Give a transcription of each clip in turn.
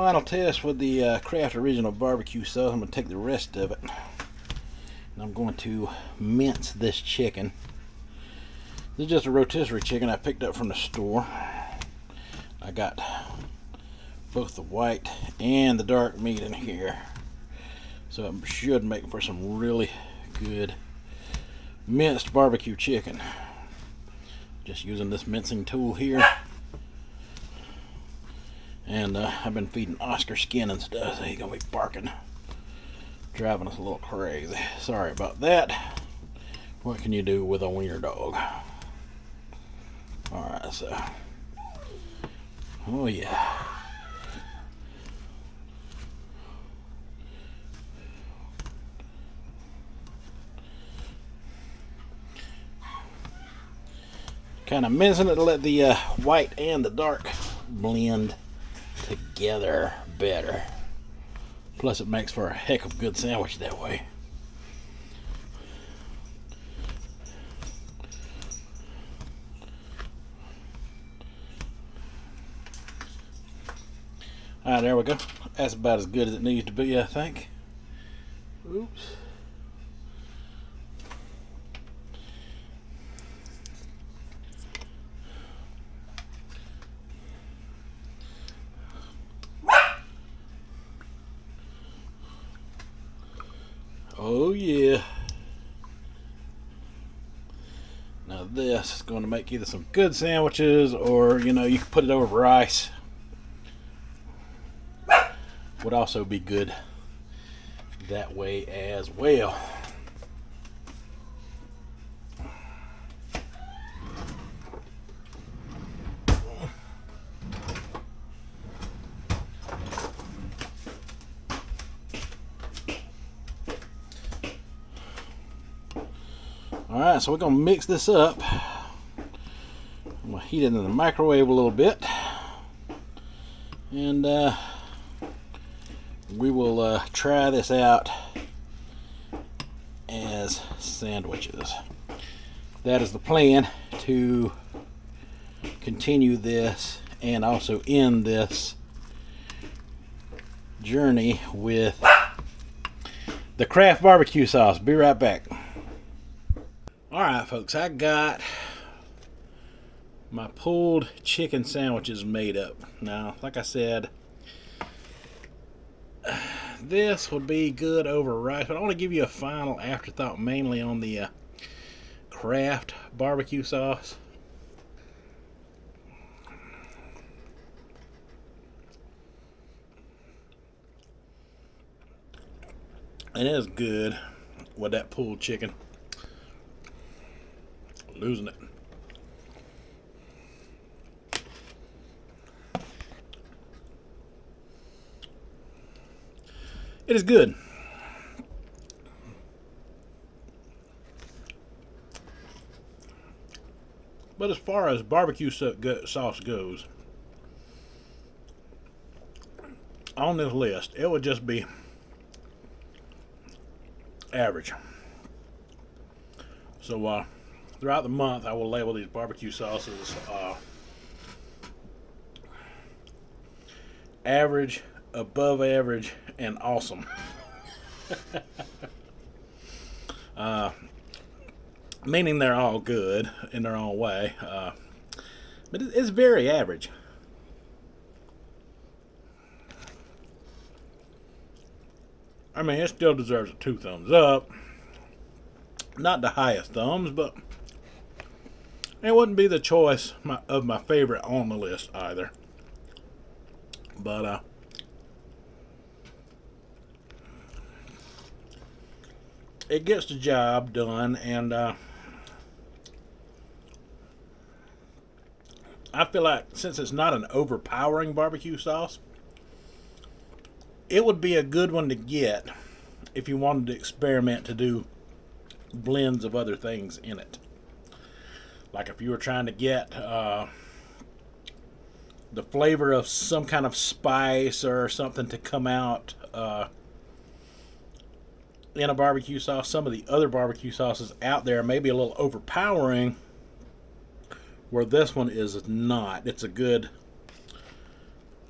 final test with the Kraft original barbecue sauce. I'm going to take the rest of it and I'm going to mince this chicken. This is just a rotisserie chicken I picked up from the store. I got both the white and the dark meat in here, so it should make for some really good minced barbecue chicken. Just using this mincing tool here. And I've been feeding Oscar skin and stuff, so he's gonna be barking, driving us a little crazy. Sorry about that. What can you do with a wiener dog? Alright, so. Oh yeah. Kind of mincing it to let the white and the dark blend together better. Plus it makes for a heck of a good sandwich that way. Alright, there we go. That's about as good as it needs to be, I think. Oops. Oh yeah. Now this is going to make either some good sandwiches, or you can put it over rice. Would also be good that way as well. Alright, so we're going to mix this up. I'm going to heat it in the microwave a little bit. And we will try this out as sandwiches. That is the plan, to continue this and also end this journey with the Kraft barbecue sauce. Be right back. Alright folks, I got my pulled chicken sandwiches made up. Now, like I said, this would be good over rice, but I want to give you a final afterthought mainly on the Kraft barbecue sauce. And it is good with that pulled chicken. Losing it. It is good. But as far as barbecue sauce goes, on this list, it would just be average. So throughout the month, I will label these barbecue sauces average, above average, and awesome. Meaning they're all good in their own way, but it's very average. I mean, it still deserves a 2 thumbs up. Not the highest thumbs, but it wouldn't be the choice of my favorite on the list either. But it gets the job done, and I feel like since it's not an overpowering barbecue sauce, it would be a good one to get if you wanted to experiment to do blends of other things in it. Like if you were trying to get the flavor of some kind of spice or something to come out in a barbecue sauce. Some of the other barbecue sauces out there may be a little overpowering, where this one is not. It's a good,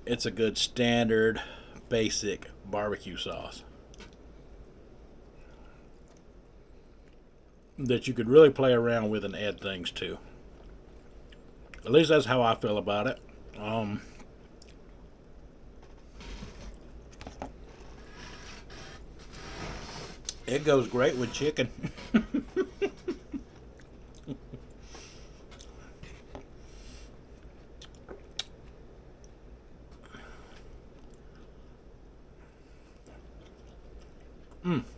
it's a good standard basic barbecue sauce that you could really play around with and add things to. At least that's how I feel about it. It goes great with chicken.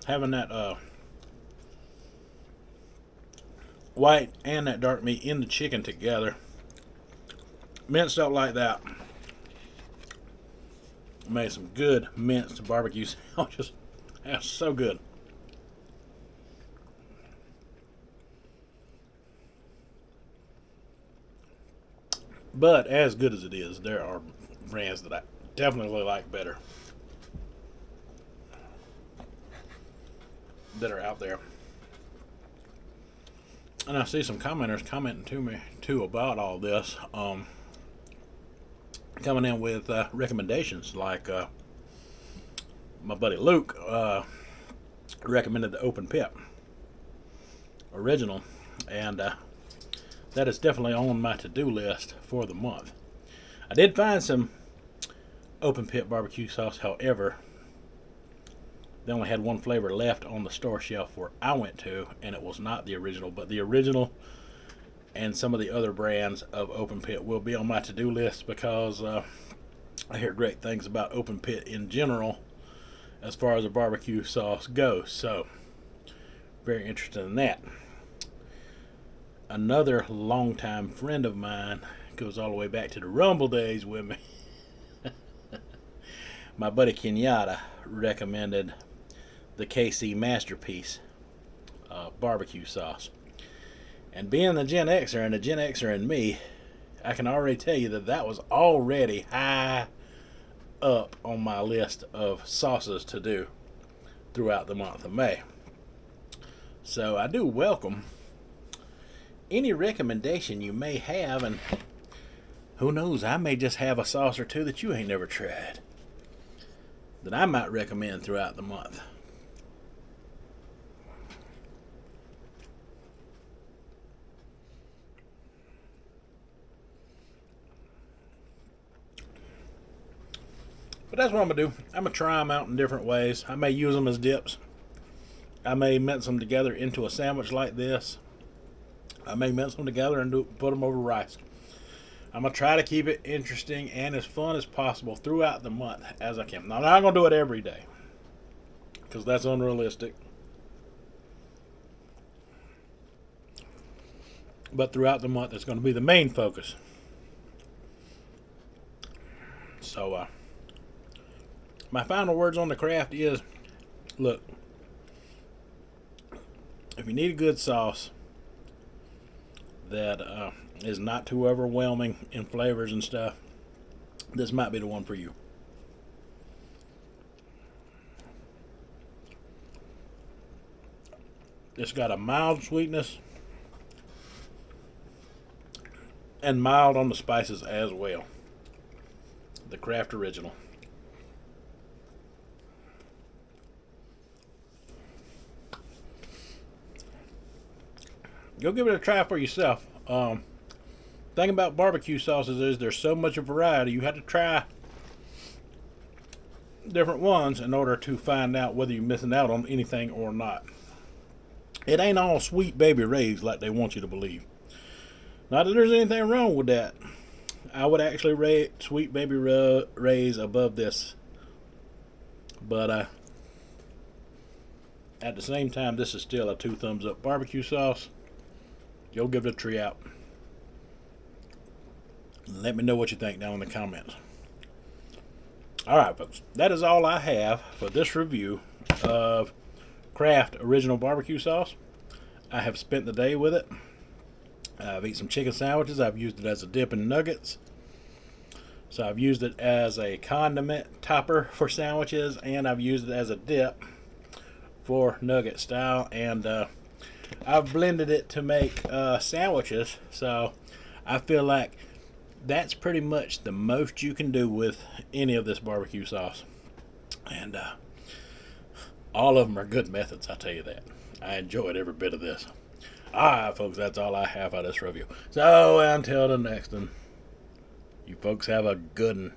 Having that white and that dark meat in the chicken together, minced up like that, made some good minced barbecue sandwiches. That's so good. But as good as it is, there are brands that I definitely like better that are out there. And I see some commenters commenting to me too about all this, coming in with recommendations. Like my buddy Luke recommended the Open Pit original, and that is definitely on my to-do list for the month. I did find some Open Pit barbecue sauce, however, they only had one flavor left on the store shelf where I went to, and it was not the original. But the original and some of the other brands of Open Pit will be on my to-do list, because I hear great things about Open Pit in general as far as the barbecue sauce goes. So, very interested in that. Another longtime friend of mine, goes all the way back to the Rumble days with me. My buddy Kenyatta recommended the KC Masterpiece barbecue sauce. And being the Gen Xer and the Gen Xer in me, I can already tell you that that was already high up on my list of sauces to do throughout the month of May. So I do welcome any recommendation you may have, and who knows, I may just have a sauce or two that you ain't never tried that I might recommend throughout the month. But that's what I'm going to do. I'm going to try them out in different ways. I may use them as dips. I may mince them together into a sandwich like this. I may mince them together and put them over rice. I'm going to try to keep it interesting and as fun as possible throughout the month as I can. Now, I'm not going to do it every day, because that's unrealistic. But throughout the month, it's going to be the main focus. So, my final words on the Kraft is, look, if you need a good sauce that is not too overwhelming in flavors and stuff, this might be the one for you. It's got a mild sweetness and mild on the spices as well. The Kraft Original. Go give it a try for yourself. Thing about barbecue sauces is there's so much variety. You have to try different ones in order to find out whether you're missing out on anything or not. It ain't all Sweet Baby Ray's like they want you to believe. Not that there's anything wrong with that. I would actually rate Sweet Baby Ray's above this. But at the same time, this is still a 2 thumbs up barbecue sauce. Go give it a try out. Let me know what you think down in the comments. Alright, folks. That is all I have for this review of Kraft Original Barbecue Sauce. I have spent the day with it. I've eaten some chicken sandwiches. I've used it as a dip in nuggets. So I've used it as a condiment topper for sandwiches, and I've used it as a dip for nugget style. And I've blended it to make sandwiches. So I feel like that's pretty much the most you can do with any of this barbecue sauce. And all of them are good methods, I'll tell you that. I enjoyed every bit of this. Alright, folks, that's all I have out of this review. So until the next one, you folks have a good one.